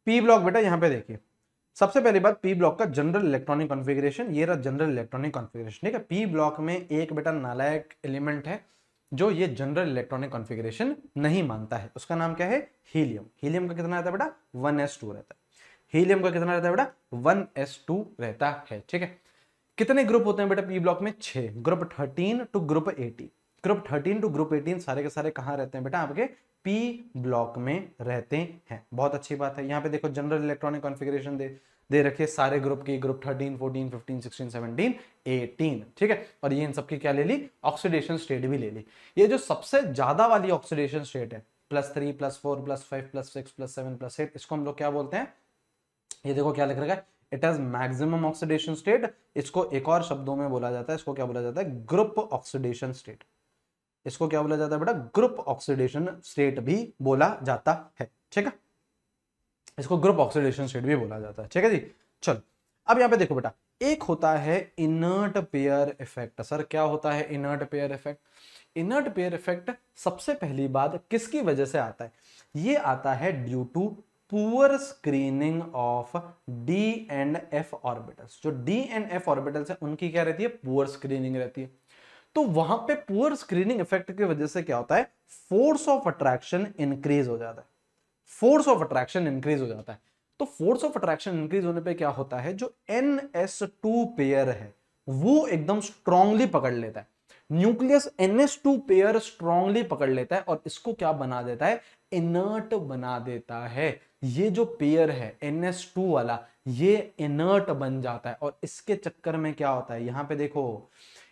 P block बेटा यहाँ पे देखिए, सबसे पहली बात पी ब्लॉक का जनरल इलेक्ट्रॉनिक कॉन्फ़िगरेशन, ये रहा जनरल इलेक्ट्रॉनिक कॉन्फ़िगरेशन, ठीक है। पी ब्लॉक में एक बेटा नालायक एलिमेंट है जो ये जनरल इलेक्ट्रॉनिक कॉन्फ़िगरेशन नहीं मानता है, उसका नाम क्या है, हीलियम। हीलियम का कितना रहता है बेटा, 1s2 रहता है। हीलियम का कितना रहता है बेटा, 1s2 रहता है, ठीक है। कितने ग्रुप होते हैं बेटा पी ब्लॉक में, 6 group, 13 to group 18। Group 13 to group 18 सारे के सारे कहां रहते हैं बेटा, आपके पी ब्लॉक में रहते हैं। बहुत अच्छी बात है। यहाँ पे देखो जनरल इलेक्ट्रॉनिक कॉन्फ़िगरेशन दे रखिए सारे ग्रुप की, ग्रुप 13, 14, 15, 16, 17, 18, ठीक है। और ये इन सबकी क्या ले ली, ऑक्सीडेशन स्टेट भी ले ली। ये जो सबसे ज्यादा वाली ऑक्सीडेशन स्टेट है, +3, +4, +5, +6, +7, +8, इसको हम लोग क्या बोलते हैं, ये देखो क्या लिख रखा है, it has maximum oxidation state. इसको एक और शब्दों में बोला जाता है, इसको क्या बोला जाता है, ग्रुप ऑक्सीडेशन स्टेट। इसको क्या बोला जाता है बेटा, ग्रुप ऑक्सीडेशन स्टेट भी बोला जाता है, ठीक है। इसको ग्रुप ऑक्सीडेशन स्टेट भी बोला जाता है, ठीक है जी। चलो अब यहां पे देखो बेटा, एक होता है इनर्ट पेयर इफेक्ट। सर क्या होता है inert pair effect, inert pair effect सबसे पहली बात किसकी वजह से आता है, ये आता है due to poor screening of d and f orbitals. जो डी एंड एफ ऑर्बिटल्स है उनकी क्या रहती है, पुअर स्क्रीनिंग रहती है। तो वहां पे पुअर स्क्रीनिंग इफेक्ट की वजह से क्या होता है, फोर्स ऑफ अट्रैक्शन इंक्रीज हो जाता है। फोर्स ऑफ अट्रैक्शन इंक्रीज हो जाता है। तो फोर्स ऑफ अट्रैक्शन इंक्रीज होने पे क्या होता है, जो NS2 पेयर है वो एकदम स्ट्रांगली पकड़ लेता है। न्यूक्लियस NS2 पेयर स्ट्रांगली पकड़ लेता है और इसको क्या बना देता है, इनर्ट बना देता है। ये जो पेयर है NS2 वाला, ये इनर्ट बन जाता है। और इसके चक्कर में क्या होता है, यहां पे देखो,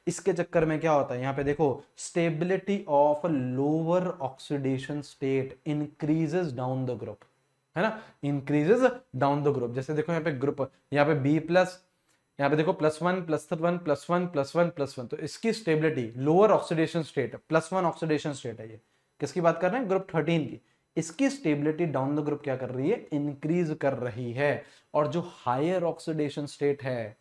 इसके चक्कर में क्या होता है, यहां पे देखो, stability of lower oxidation state increases down the group, है ना, इंक्रीजेस डाउन द ग्रुप। जैसे देखो यहाँ पे ग्रुप, यहाँ पे B+, यहाँ पे देखो +1, +1, +1, +1, +1, तो इसकी stability lower oxidation state, +1 oxidation state है ये। किसकी बात कर रहे हैं, ग्रुप 13 की। इसकी स्टेबिलिटी डाउन द ग्रुप क्या कर रही है, इंक्रीज कर रही है। और जो हायर ऑक्सीडेशन स्टेट है,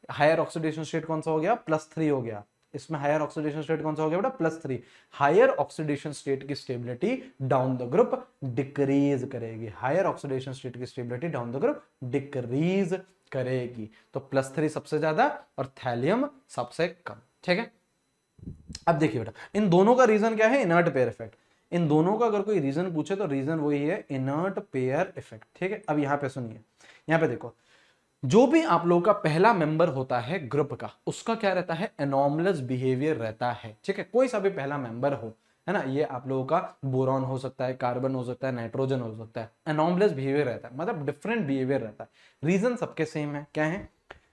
हायर ऑक्सीडेशन स्टेट कौन सा हो गया, +3 हो गया। इसमें हायर ऑक्सीडेशन स्टेट कौन सा हो गया बेटा, +3। हायर ऑक्सीडेशन स्टेट की stability down the group decrease करेगी। हायर ऑक्सीडेशन स्टेट की stability down the group decrease करेगी। तो +3 सबसे ज्यादा और थैलियम सबसे कम, ठीक है। अब देखिए बेटा, इन दोनों का रीजन क्या है, इनर्ट पेयर इफेक्ट। इन दोनों का अगर कोई रीजन पूछे तो रीजन वही है, इनर्ट पेयर इफेक्ट, ठीक है। अब यहां पे सुनिए, यहां पे देखो, जो भी आप लोगों का पहला मेंबर होता है ग्रुप का, उसका क्या रहता है, एनॉमलस बिहेवियर रहता है, ठीक है। कोई सा भी पहला मेंबर हो, है ना, ये आप लोगों का बोरॉन हो सकता है, कार्बन हो सकता है, नाइट्रोजन हो सकता है, एनॉमलस बिहेवियर रहता है, मतलब डिफरेंट बिहेवियर रहता है। रीजन सबके सेम है, क्या है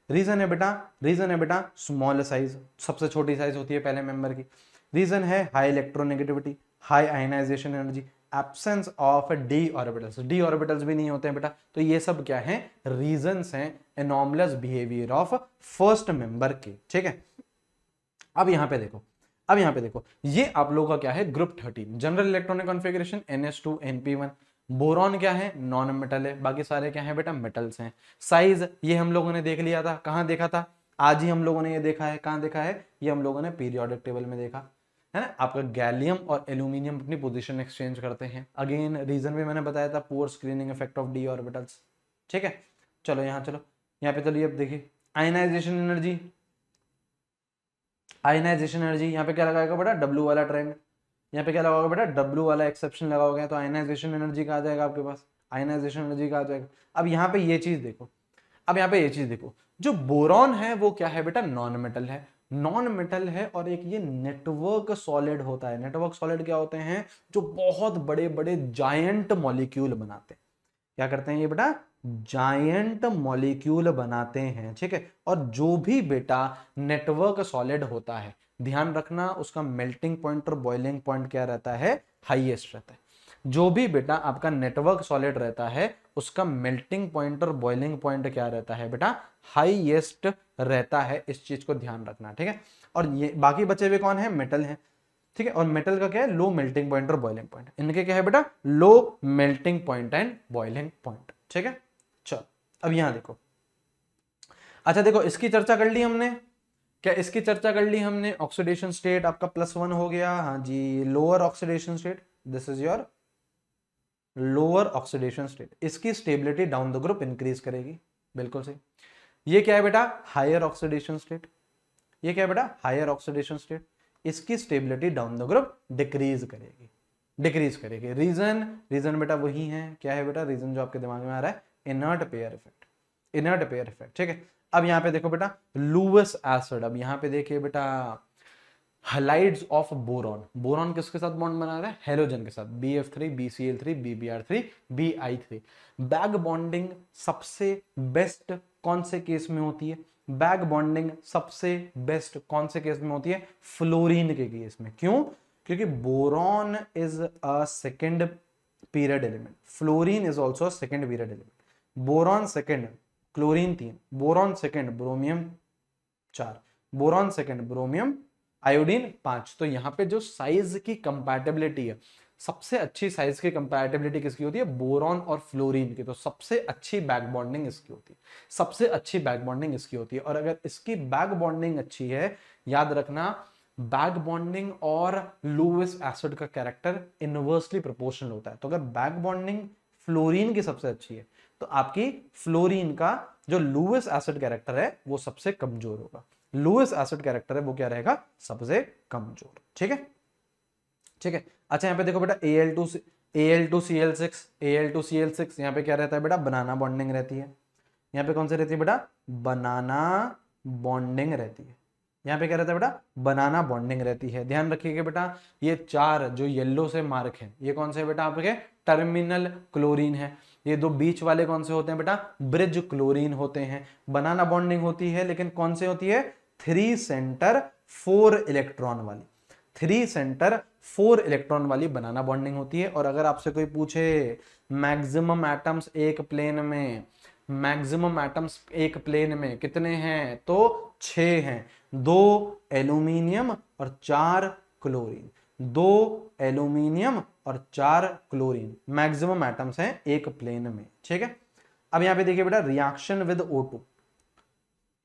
रीजन है बेटा, रीजन है बेटा स्मॉल साइज, सबसे छोटी साइज होती है पहले मेंबर की। रीजन है high electronegativity, high ionisation energy, absence of d orbitals, d orbitals भी नहीं होते हैं बेटा। तो ये सब क्या है, रीजंस हैं anomalous behaviour of first member के, ठीक है। अब यहां पे देखो, अब यहां पे देखो, ये आप लोगों का क्या है, group 13, general electronic configuration NS2 NP1। Boron क्या है, नॉन मेटल है, बाकी सारे क्या है बेटा, मेटल्स हैं। साइज ये हम लोगों ने देख लिया था, कहां देखा था, आज ही हम लोगों ने ये देखा है, कहां देखा है, ये हम लोगों ने पीरियोडिक टेबल में देखा है ना। आपका गैलियम और एल्यूमिनियम अपनी पोजीशन एक्सचेंज करते हैं। अगेन रीजन भी मैंने बताया था, poor screening effect of d orbitals, ठीक है। चलो यहाँ चलो, यहाँ पे चलिए, अब देखिए आयनाइजेशन एनर्जी, आयनाइजेशन एनर्जी यहाँ पे क्या लगाएगा बेटा, W वाला ट्रेंड, यहाँ पे क्या लगाओगे बेटा, W वाला एक्सेप्शन लगाओगे, तो आयनाइजेशन एनर्जी का आ जाएगा आपके पास, आयनाइजेशन एनर्जी का आ जाएगा। अब यहाँ पे ये चीज देखो, अब यहाँ पे ये चीज देखो, जो बोरॉन है वो क्या है बेटा, नॉन मेटल है, नॉन मेटल है, और एक ये नेटवर्क सॉलिड होता है। नेटवर्क सॉलिड क्या होते हैं, जो बहुत बड़े बड़े जायंट मॉलिक्यूल बनाते हैं। क्या करते हैं ये बेटा, जायंट मॉलिक्यूल बनाते हैं, ठीक है। और जो भी बेटा नेटवर्क सॉलिड होता है, ध्यान रखना उसका मेल्टिंग पॉइंट और बॉइलिंग पॉइंट क्या रहता है, हाईएस्ट रहता है। जो भी बेटा आपका नेटवर्क सॉलिड रहता है, उसका मेल्टिंग पॉइंट और बॉइलिंग पॉइंट क्या रहता है बेटा, हाईएस्ट रहता है। इस चीज को ध्यान रखना, ठीक है। और ये बाकी बचे हुए कौन है, मेटल है, ठीक है। और मेटल का क्या है, लो मेल्टिंग पॉइंट और बॉइलिंग पॉइंट। इनके क्या है बेटा, low melting point and boiling point, ठीक है। चलो अब यहां देखो, अच्छा देखो, इसकी चर्चा कर ली हमने, क्या इसकी चर्चा कर ली हमने, ऑक्सीडेशन स्टेट आपका +1 हो गया, हाँ जी। Lower oxidation state, this is your lower oxidation state, इसकी stability down the group increase करेगी, बिल्कुल सही। ये क्या है बेटा, हायर ऑक्सीडेशन स्टेट, ये क्या है बेटा, हायर ऑक्सीडेशन स्टेट, इसकी stability down the group decrease करेगी, डिक्रीज करेगी। रीजन बेटा वही है, क्या है बेटा रीजन जो आपके दिमाग में आ रहा है, inert pair effect, inert pair effect, ठीक है। अब यहां पे देखो बेटा लुईस एसिड, अब यहां पे देखिए बेटा हलाइड्स ऑफ बोरॉन, बोरॉन किसके साथ बॉन्ड बना रहा है, हेलोजन के साथ, BF3 BCl3 BBr3 BI3। Back bonding सबसे बेस्ट कौन से केस में होती है, बैक बॉन्डिंग सबसे बेस्ट कौन से केस में होती है, फ्लोरीन के केस में। क्यों, क्योंकि boron is a second period element, fluorine is also second period element. Boron second, chlorine 3, boron second, ब्रोमियम 4, boron second, ब्रोमियम iodine 5। तो यहाँ पे जो साइज की कंपैटिबिलिटी है, सबसे अच्छी साइज की कंपैटिबिलिटी किसकी होती है, बोरॉन और फ्लोरीन की। तो सबसे अच्छी बैक बॉन्डिंग इसकी होती है, सबसे अच्छी बैक बॉन्डिंग इसकी होती है। और अगर इसकी बैक बॉन्डिंग अच्छी है, याद रखना बैक बॉन्डिंग और लुईस एसिड का कैरेक्टर इनवर्सली प्रोपोर्शनल होता है। तो अगर बैक बॉन्डिंग फ्लोरीन की सबसे अच्छी है, तो आपकी फ्लोरीन का जो लुईस एसिड कैरेक्टर है वो सबसे कमजोर होगा, लुईस एसिड कैरेक्टर है वो क्या रहेगा, सबसे कमजोर, ठीक है, ठीक है। अच्छा यहाँ पे देखो बेटा Al2Cl6, Al2Cl6 यहाँ पे क्या रहता है बेटा, बनाना बॉन्डिंग रहती है। यहाँ पे कौन सी रहती है बेटा, बनाना बॉन्डिंग रहती है। यहाँ पे क्या रहता है बेटा, बनाना बॉन्डिंग रहती है। ध्यान रखिएगा बेटा, ये 4 जो येलो से मार्क है, ये कौन से है बेटा आपके, टर्मिनल क्लोरीन है। ये 2 बीच वाले कौन से होते हैं बेटा, ब्रिज क्लोरीन होते हैं। बनाना बॉन्डिंग होती है, लेकिन कौन से होती है, 3 सेंटर 4 इलेक्ट्रॉन वाली, 3 सेंटर 4 इलेक्ट्रॉन वाली बनाना बॉन्डिंग होती है। और अगर आपसे कोई पूछे मैक्सिमम एटम्स एक प्लेन में, मैक्सिमम एटम्स एक प्लेन में कितने हैं, तो 6 हैं, 2 एल्यूमिनियम और 4 क्लोरीन, 2 एल्यूमिनियम और 4 क्लोरीन मैक्सिमम एटम्स हैं एक प्लेन में, ठीक है। अब यहां पे देखिए बेटा रिएक्शन विद O2,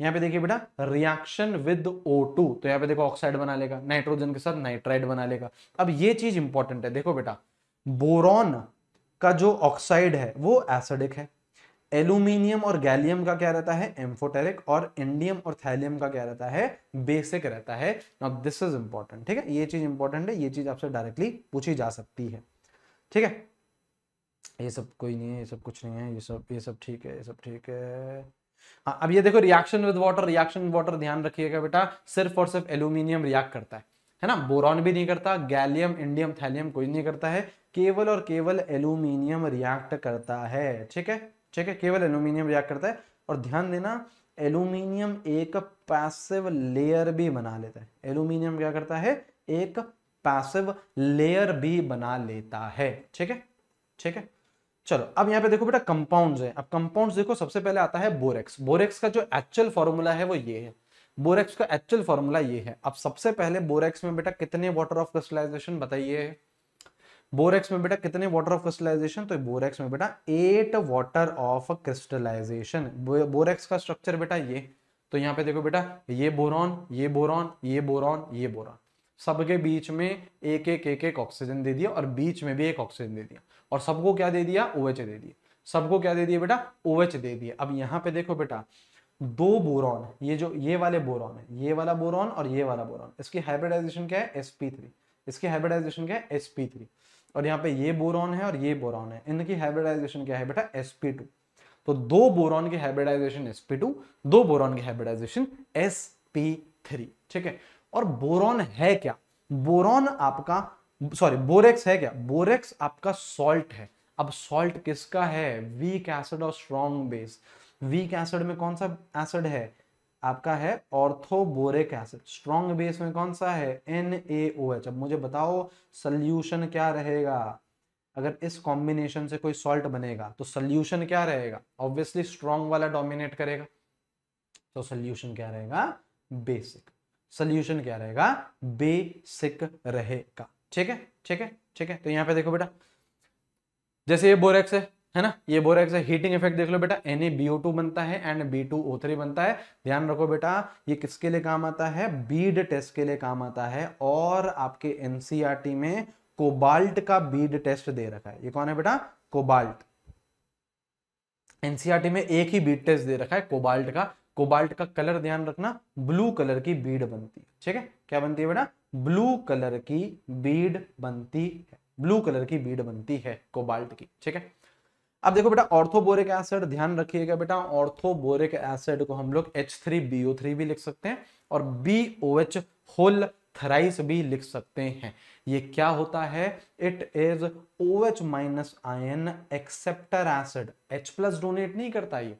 यहाँ पे देखिए बेटा रिएक्शन विद O2, तो यहाँ पे देखो ऑक्साइड बना लेगा, नाइट्रोजन के साथ नाइट्राइड बना लेगा। अब ये चीज इंपॉर्टेंट है, देखो बेटा बोरॉन का जो ऑक्साइड है वो एसिडिक है, एल्यूमिनियम और गैलियम का क्या रहता है, एम्फोटेरिक, और इंडियम और थैलियम का क्या रहता है, बेसिक रहता है। नाउ दिस इज इंपॉर्टेंट, ठीक है, ये चीज इंपॉर्टेंट है, ये चीज आपसे डायरेक्टली पूछी जा सकती है, ठीक है। ये सब कोई नहीं है, ये सब कुछ नहीं है, ये सब ठीक है, ये सब ठीक है। हाँ, अब ये देखो reaction with water, reaction with water ध्यान रखिएगा बेटा, सिर्फ और सिर्फ एल्यूमिनियम रिएक्ट करता है ना, बोरॉन भी नहीं करता, गैलियम इंडियम थैलियम कोई नहीं करता है, केवल और केवल एल्यूमिनियम रिएक्ट करता है, ठीक है, ठीक है, केवल एल्यूमिनियम रिएक्ट करता है। और ध्यान देना एल्यूमिनियम एक पैसिव लेयर भी बना लेता है, एल्यूमिनियम क्या करता है, एक पैसिव लेयर भी बना लेता है, ठीक है, ठीक है। चलो अब यहाँ पे देखो बेटा कंपाउंड्स है। अब कंपाउंड्स देखो, सबसे पहले आता है बोरेक्स। बोरेक्स का जो एक्चुअल फॉर्मूला है वो ये है, बोरेक्स का एक्चुअल फॉर्मूला ये है। अब सबसे पहले बोरेक्स में बेटा कितने वाटर ऑफ क्रिस्टलाइजेशन बताइए, बोरेक्स में बेटा कितने वाटर ऑफ क्रिस्टलाइजेशन, तो बोरेक्स में बेटा 8 वाटर ऑफ क्रिस्टलाइजेशन। बोरेक्स का स्ट्रक्चर बेटा ये, तो यहाँ पे देखो बेटा ये बोरॉन, ये बोरॉन, ये बोरॉन, ये बोरॉन, सबके बीच में एक एक एक एक ऑक्सीजन दे दिया, और बीच में भी एक ऑक्सीजन दे दिया, और सबको क्या दे दिया, OH दे दिया, सबको क्या दे दिया बेटा, OH दे दिया। अब यहाँ पे देखो बेटा 2 बोरॉन, ये जो ये वाले बोरॉन है, ये वाला बोरॉन और ये वाला बोरॉन, इसकी हाइब्रिडाइजेशन क्या है, sp3, इसकी हाइब्रिडाइजेशन क्या है, sp3। और यहाँ पे ये बोरॉन है और ये बोरॉन है, इनकी हाइब्रिडाइजेशन क्या है बेटा, sp2। तो 2 बोरॉन की हाइब्रिडाइजेशन sp2, 2 बोरॉन की हाइब्रिडाइजेशन sp3, ठीक है। और बोरॉन है क्या, बोरॉन आपका सॉरी बोरेक्स है क्या, बोरेक्स आपका सॉल्ट है। अब सॉल्ट किसका है, वीक एसिड और स्ट्रॉन्ग बेस। वीक एसिड में कौन सा एसिड है, आपका है ऑर्थोबोरिक एसिड। स्ट्रॉन्ग बेस में कौन सा है, NaOH। अब मुझे बताओ सोल्यूशन क्या रहेगा, अगर इस कॉम्बिनेशन से कोई सॉल्ट बनेगा तो सोल्यूशन क्या रहेगा, ऑब्वियसली स्ट्रॉन्ग वाला डोमिनेट करेगा, तो सोल्यूशन क्या रहेगा, बेसिक। सोल्यूशन क्या रहेगा, बेसिक रहेगा, ठीक है, ठीक है, ठीक है। तो यहाँ पे देखो बेटा जैसे ये बोरेक्स है ना, ये बोरेक्स है, हीटिंग इफेक्ट देख लो बेटा, NaBO2 बनता है एंड B2O3 बनता है। ध्यान रखो बेटा ये किसके लिए काम आता है, बीड टेस्ट के लिए काम आता है। और आपके NCERT में कोबाल्ट का बीड टेस्ट दे रखा है, ये कौन है बेटा, कोबाल्ट। एनसीईआरटी में एक ही बीड टेस्ट दे रखा है कोबाल्ट का। कोबाल्ट का कलर ध्यान रखना, ब्लू कलर की बीड बनती है, ठीक है। क्या बनती है बेटा? ब्लू कलर की बीड बनती है, ब्लू कलर की बीड बनती है कोबाल्ट की, ठीक है। अब देखो बेटा ऑर्थोबोरिक एसिड, ध्यान रखिएगा बेटा, ऑर्थोबोरिक एसिड को हम लोग H3BO3 भी लिख सकते हैं और BOH होल थराइस भी लिख सकते हैं। ये क्या होता है? It is OH minus ion acceptor acid. H plus donate नहीं करता, ये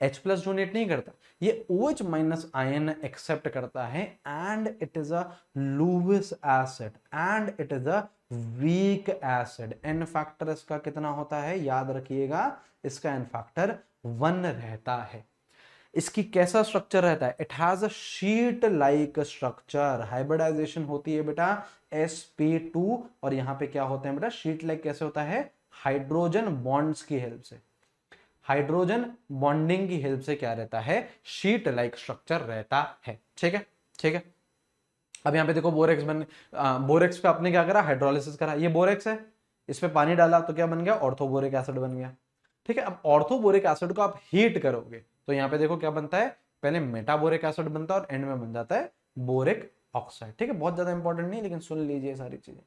H प्लस डोनेट नहीं करता, ये OH माइनस आयन एक्सेप्ट करता है and it is a Lewis acid and it is a weak acid. N factor इसका कितना होता है? याद रखिएगा, इसका एन फैक्टर 1 रहता है। इसकी कैसा स्ट्रक्चर रहता है? It has a sheet like structure. Hybridisation होती है बेटा sp2 और यहां पे क्या होते हैं बेटा? शीट लाइक कैसे होता है? हाइड्रोजन बॉन्ड्स की हेल्प से, हाइड्रोजन बॉन्डिंग की हेल्प से क्या रहता है? शीट लाइक स्ट्रक्चर रहता है, ठीक है, ठीक है। अब यहां पे देखो बोरेक्स बोरेक्स पे आपने क्या करा? हाइड्रोलिसिस करा। ये बोरेक्स है, इस पे पानी डाला तो क्या बन गया? ऑर्थोबोरिक एसिड बन गया, ठीक है। अब ऑर्थोबोरिक एसिड को आप हीट करोगे तो यहां पे देखो क्या बनता है? पहले मेटाबोरिक एसिड बनता है और एंड में बन जाता है बोरिक ऑक्साइड, ठीक है। बहुत ज्यादा इंपॉर्टेंट नहीं, लेकिन सुन लीजिए सारी चीजें,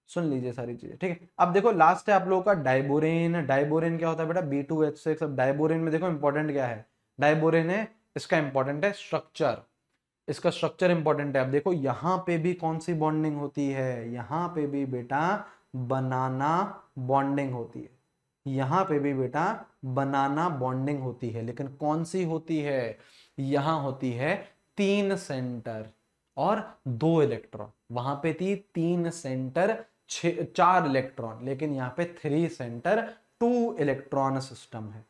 सुन लीजिए सारी चीजें, ठीक है। अब देखो लास्ट है आप लोगों का डाइबोरेन। डाइबोरेन क्या होता है बेटा? B2H6। अब डाइबोरेन में देखो इंपॉर्टेंट क्या है? डाइबोरेन है, इसका इंपॉर्टेंट है स्ट्रक्चर, इसका स्ट्रक्चर इंपॉर्टेंट है। अब देखो यहां पे भी कौन सी बॉन्डिंग होती है? यहां पे भी बेटा बनाना बॉन्डिंग होती है, यहां पे भी बेटा बनाना बॉन्डिंग होती है, लेकिन कौन सी होती है? यहां होती है 3 सेंटर और 2 इलेक्ट्रॉन। वहां पे थी 3 सेंटर 4 इलेक्ट्रॉन, लेकिन यहां पे 3 सेंटर 2 इलेक्ट्रॉन सिस्टम है,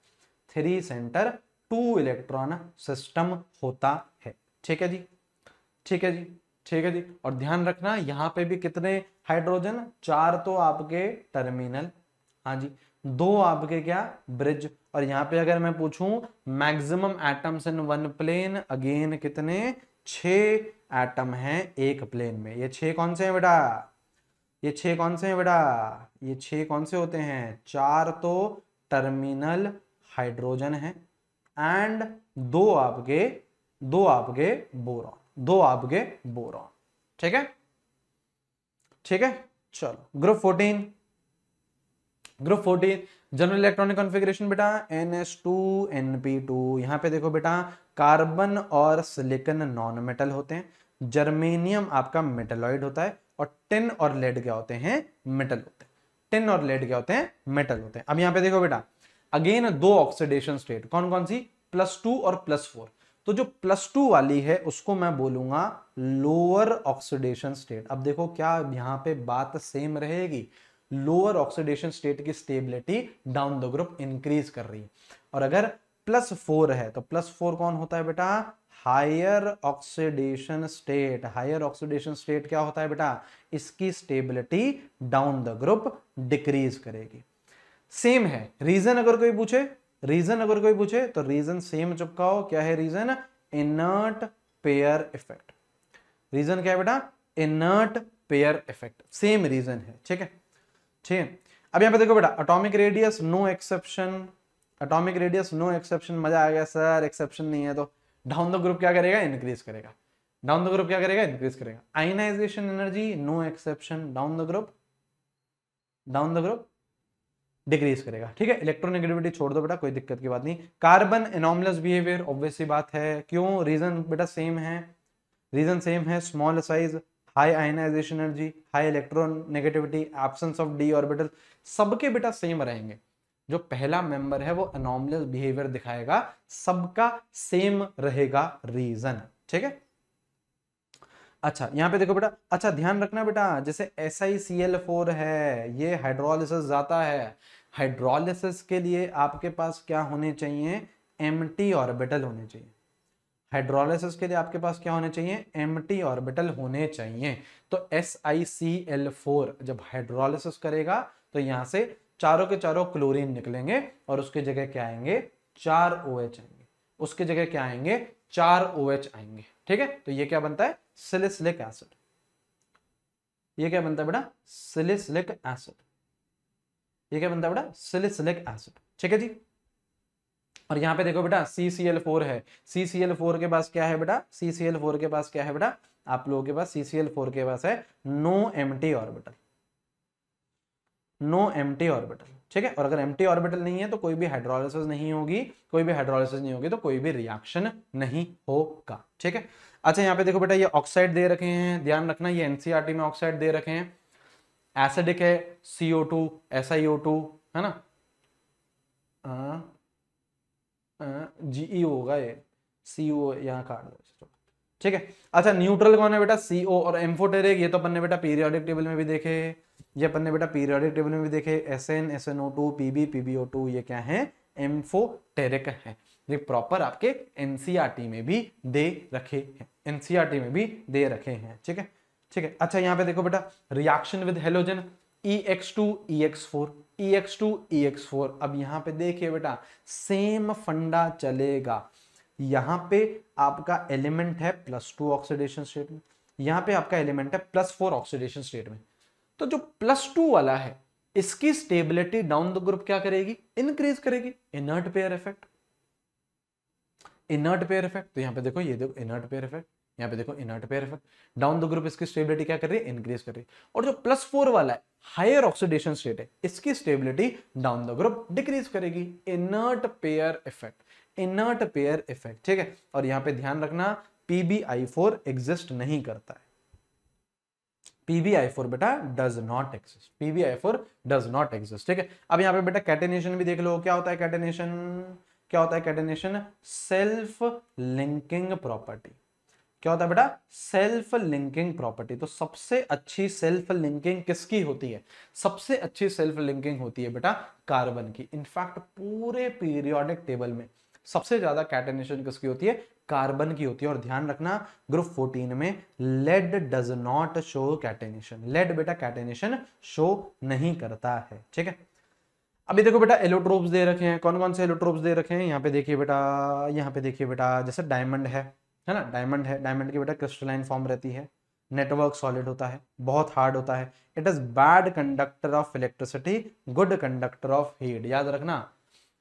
3 सेंटर 2 इलेक्ट्रॉन सिस्टम होता है, ठीक है जी, ठीक है जी, ठीक है जी। और ध्यान रखना यहां पे भी कितने हाइड्रोजन? 4 तो आपके टर्मिनल, हाँ जी, 2 आपके क्या? ब्रिज। और यहां पे अगर मैं पूछूं maximum atoms in one plane, again कितने? 6 एटम हैं एक प्लेन में। ये 6 कौन से हैं बेटा? ये 6 कौन से हैं बेटा? ये 6 कौन से होते हैं? 4 तो टर्मिनल हाइड्रोजन है एंड 2 आपके बोरॉन, 2 आपके बोरॉन, ठीक है, ठीक है। चलो group 14, group 14 general electronic configuration बेटा NH2 NP2। यहां पे देखो बेटा कार्बन और सिलिकॉन नॉन मेटल होते हैं, जर्मेनियम आपका मेटलॉइड होता है और टिन और लेड क्या होते हैं? मेटल होते हैं। टिन और लेड क्या होते हैं? मेटल होते हैं। अब यहां पे देखो बेटा अगेन 2 ऑक्सीडेशन स्टेट, कौन कौन सी? +2 और +4। तो जो +2 वाली है उसको मैं बोलूंगा लोअर ऑक्सीडेशन स्टेट। अब देखो क्या यहां पे बात सेम रहेगी? लोअर ऑक्सीडेशन स्टेट की stability down the group increase कर रही है। और अगर +4 है तो +4 कौन होता है बेटा? Higher oxidation state. Higher oxidation state क्या होता है बेटा? इसकी stability down the group decrease करेगी। सेम है रीजन, अगर कोई पूछे, रीजन अगर कोई पूछे तो रीजन सेम चिपकाओ। क्या है reason? Inert pair effect. Reason क्या है बेटा? Inert pair effect, same reason है, ठीक है, ठीक है। अब यहां पे देखो बेटा atomic radius no exception, atomic radius no exception. मजा आ गया सर, एक्सेप्शन नहीं है तो डाउन द ग्रुप क्या करेगा? इंक्रीज करेगा। डाउन द ग्रुप क्या करेगा? इंक्रीज करेगा। Ionisation energy no exception, down the group, down the group decrease करेगा, ठीक है। इलेक्ट्रोनेगेटिविटी छोड़ दो बेटा, कोई दिक्कत की बात नहीं। कार्बन एनॉमलस बिहेवियर, ऑब्वियस सी बात है, क्यों? रीजन बेटा सेम है, रीजन सेम है, small size, high ionisation energy, high electronegativity, absence of d orbital, सबके बेटा सेम रहेंगे। जो पहला मेंबर है वो एनॉमलस बिहेवियर दिखाएगा, सबका सेम रहेगा रीजन, ठीक है। अच्छा यहां पे देखो बेटा, अच्छा ध्यान रखना बेटा जैसे SiCl4 है, ये हाइड्रोलिसिस जाता है। हाइड्रोलिसिस के लिए आपके पास क्या होने चाहिए? एम्प्टी ऑर्बिटल होने चाहिए। हाइड्रोलिसिस के लिए आपके पास क्या होने चाहिए? एम्प्टी ऑर्बिटल होने चाहिए। तो SiCl4 जब हाइड्रोलिसिस करेगा तो यहां से चारों के चारों क्लोरीन निकलेंगे और उसके जगह क्या आएंगे? 4 OH आएंगे, उसके जगह क्या आएंगे? 4 OH आएंगे, ठीक है। तो ये क्या बनता है? Salicylic acid. ये क्या बनता है बेटा? Salicylic acid. ये क्या बनता है बेटा, सैलिसिलिक एसिड। ठीक है जी। और यहाँ पे देखो बेटा CCl4 है, CCl4 के पास क्या है बेटा, CCl4 के पास क्या है बेटा, आप लोगों के पास CCl4 के पास है no empty orbital, no empty orbital. ठीक है, और अगर एम्प्टी ऑर्बिटल नहीं है तो कोई भी हाइड्रोलिसिस नहीं होगी, कोई भी हाइड्रोलिसिस नहीं होगी तो कोई भी रिएक्शन नहीं होगा। ठीक है। अच्छा यहाँ पे देखो बेटा ये ऑक्साइड दे रखे हैं, ध्यान रखना ये एनसीईआरटी में ऑक्साइड दे रखे हैं, एसिडिक है CO2 SiO2 है ना, GE होगा ये, CO यहाँ काट दो। ठीक है। अच्छा न्यूट्रल कौन है बेटा, CO और एम्फोटेरिक, ये तो अपन ने बेटा पीरियोडिक टेबल में भी देखे, ये अपन ने बेटा पीरियोडिक टेबल में भी देखे, SN SNO2 PB PbO2 ये क्या है, एम्फोटेरिक है। ये प्रॉपर आपके एनसीईआरटी में भी दे रखे हैं, एनसीईआरटी में भी दे रखे हैं। ठीक है, ठीक है। अच्छा यहाँ पे देखो बेटा reaction with halogen EX2 EX4 EX2 EX4, अब यहाँ पे देखिए बेटा सेम फंडा चलेगा, यहाँ पे आपका एलिमेंट है +2 ऑक्सीडेशन स्टेट में, यहाँ पे आपका एलिमेंट है +4 ऑक्सीडेशन स्टेट में, तो जो +2 वाला है इसकी स्टेबिलिटी डाउन द ग्रुप क्या करेगी, इंक्रीज करेगी, inert pair effect, inert pair effect. तो यहाँ पे देखो, ये देखो इनर्ट पेयर इफेक्ट, यहाँ पे देखो inert pair effect, down the group इसकी स्टेबिलिटी क्या कर रही है, इंक्रीज कर रही है। और जो +4 वाला है हायर ऑक्सीडेशन स्टेट है, इसकी stability down the group decrease करेगी, inert pair effect, inert pair effect. ठीक है, और यहाँ पे ध्यान रखना PbI4 एग्जिस्ट नहीं करता है, PbI4 बेटा does not exist, PbI4 does not exist. ठीक है, अब यहाँ पे बेटा कैटेनेशन भी देख लो, क्या होता है कैटेनेशन, क्या होता है कैटेनेशन, सेल्फ लिंकिंग प्रॉपर्टी। क्या होता है बेटा, सेल्फ लिंकिंग प्रॉपर्टी। तो सबसे अच्छी सेल्फ लिंकिंग किसकी होती है, सबसे अच्छी सेल्फ लिंकिंग होती है बेटा कार्बन की। इनफैक्ट पूरे पीरियोडिक टेबल में सबसे ज्यादा कैटेनेशन किसकी होती है, कार्बन की होती है। और ध्यान रखना ग्रुप 14 में lead does not show catenation, lead बेटा कैटेनेशन शो नहीं करता है। ठीक है, अभी देखो बेटा एलोट्रोप्स दे रखे हैं, कौन कौन से एलोट्रोप्स दे रखे हैं, यहाँ पे देखिए बेटा, यहाँ पे देखिए बेटा जैसे डायमंड है ना, डायमंड है, डायमंड की बेटा क्रिस्टलाइन फॉर्म रहती है, नेटवर्क सॉलिड होता है, बहुत हार्ड होता है, it is bad conductor of electricity, good conductor of heat. याद रखना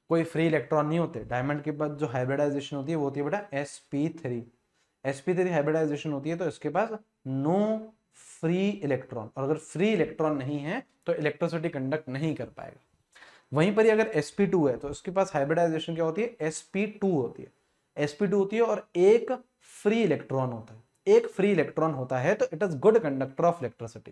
कोई फ्री इलेक्ट्रॉन नहीं होते, डायमंड के पास जो हाइब्रिडाइजेशन होती है वो होती है बेटा sp3, sp3 हाइब्रिडाइजेशन होती है, तो इसके पास नो फ्री इलेक्ट्रॉन, और अगर फ्री इलेक्ट्रॉन नहीं है तो इलेक्ट्रिसिटी कंडक्ट नहीं कर पाएगा। वहीं पर ही अगर sp2 है तो इसके पास हाइब्रिडाइजेशन क्या होती है, sp2 होती है, sp2 होती है और एक फ्री इलेक्ट्रॉन होता है, एक फ्री इलेक्ट्रॉन होता है, तो it is good conductor of electricity.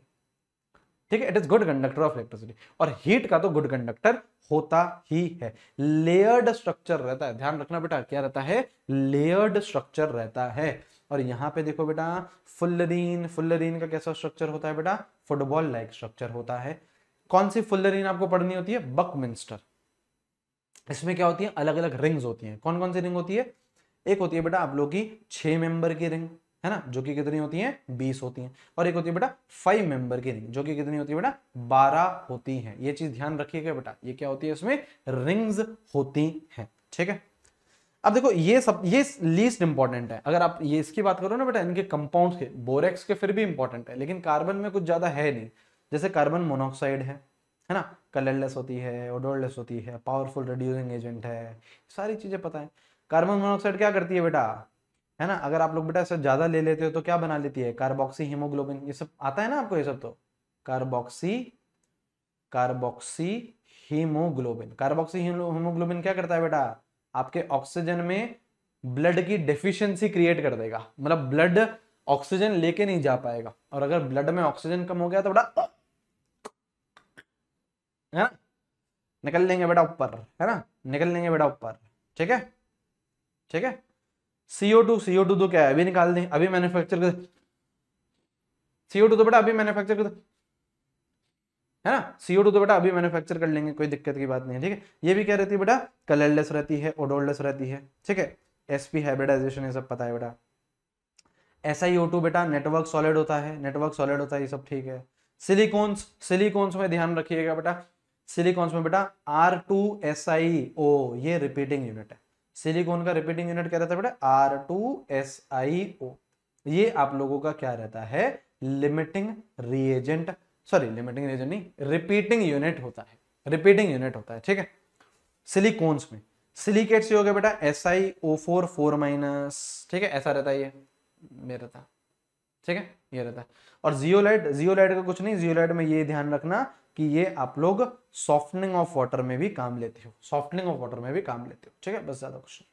ठीक है, it is good conductor of electricity, और हीट का तो गुड कंडक्टर होता ही है। लेयर्ड स्ट्रक्चर रहता है, ध्यान रखना बेटा क्या रहता है, लेयर्ड स्ट्रक्चर रहता है। और यहाँ पे देखो बेटा फुल्लरीन, फुल्लरीन का कैसा स्ट्रक्चर होता है बेटा, फुटबॉल लाइक स्ट्रक्चर होता है। कौन सी फुल्लरीन आपको पढ़नी होती है, बकमिंस्टर। इसमें क्या होती है, अलग अलग रिंग्स होती हैं। कौन कौन सी रिंग होती है, एक होती है बेटा आप लोग की 6 मेंबर की रिंग है ना, जो कि कितनी होती है, 20 होती हैं, और एक होती है बेटा 5 मेंबर की रिंग, जो कि कितनी होती है बेटा, 12 होती हैं। ये चीज ध्यान रखिएगा बेटा, ये क्या होती है, इसमें रिंग्स होती हैं। ठीक है, अब देखो ये सब ये लीस्ट इंपॉर्टेंट है। अगर आप ये इसकी बात करो ना बेटा, इनके कंपाउंड्स के, बोरेक्स के फिर भी इंपॉर्टेंट है, लेकिन कार्बन में कुछ ज्यादा है नहीं। जैसे कार्बन मोनोऑक्साइड है ना, कलरलेस होती है, ओडोरलेस होती है, पावरफुल रिड्यूसिंग एजेंट है, सारी चीजें पता है। कार्बन मोनोऑक्साइड क्या करती है बेटा, है ना, अगर आप लोग बेटा इसे ज्यादा ले लेते हो तो क्या बना लेती है, कार्बोक्सी हीमोग्लोबिन। ये सब आता है ना आपको, ये सब तो carboxy carboxy haemoglobin, carboxy haemoglobin क्या करता है बेटा, आपके ऑक्सीजन में ब्लड की डेफिशिएंसी क्रिएट कर देगा, मतलब ब्लड ऑक्सीजन लेके नहीं जा पाएगा, और अगर ब्लड में ऑक्सीजन कम हो गया तो बेटा है ना, निकल लेंगे बेटा ऊपर, है ना, निकल लेंगे बेटा ऊपर। ठीक है, ठीक है। CO2 तो क्या है, अभी निकाल दें, अभी मैन्युफैक्चर कर, CO2 तो बेटा अभी मैन्युफैक्चर कर, है ना, CO2 तो बेटा अभी मैन्युफैक्चर कर लेंगे, कोई दिक्कत की बात नहीं है। ठीक है, ये भी क्या रहती है बेटा, कलरलेस रहती है, ओडोरलेस रहती है। ठीक है, sp हाइब्रिडाइजेशन ये सब पता है बेटा। SiO2 बेटा नेटवर्क सॉलिड होता है, नेटवर्क सॉलिड होता है, ये सब ठीक है। सिलिकॉन्स, सिलिकॉन्स में ध्यान रखिएगा बेटा, सिलिकॉन्स में बेटा R2SiO, ये रिपीटिंग यूनिट है। सिलिकॉन का रिपीटिंग यूनिट क्या रहता है बेटा, R2SiO। ये आप लोगों का क्या रहता है, limiting reagent, sorry limiting reagent नहीं, रिपीटिंग यूनिट होता है। रिपीटिंग यूनिट होता है, ठीक है। सिलिकॉन्स में सिलिकेट से हो गया बेटा SiO4 4 माइनस, ठीक है, ऐसा रहता है, ये रहता है, ठीक है, ये रहता है। और जियोलाइट का कुछ नहीं, जियोलाइट में ये ध्यान रखना कि ये आप लोग सॉफ्टनिंग ऑफ वाटर में भी काम लेते हो, सॉफ्टनिंग ऑफ वाटर में भी काम लेते हो, ठीक है, बस ज्यादा कुछ नहीं।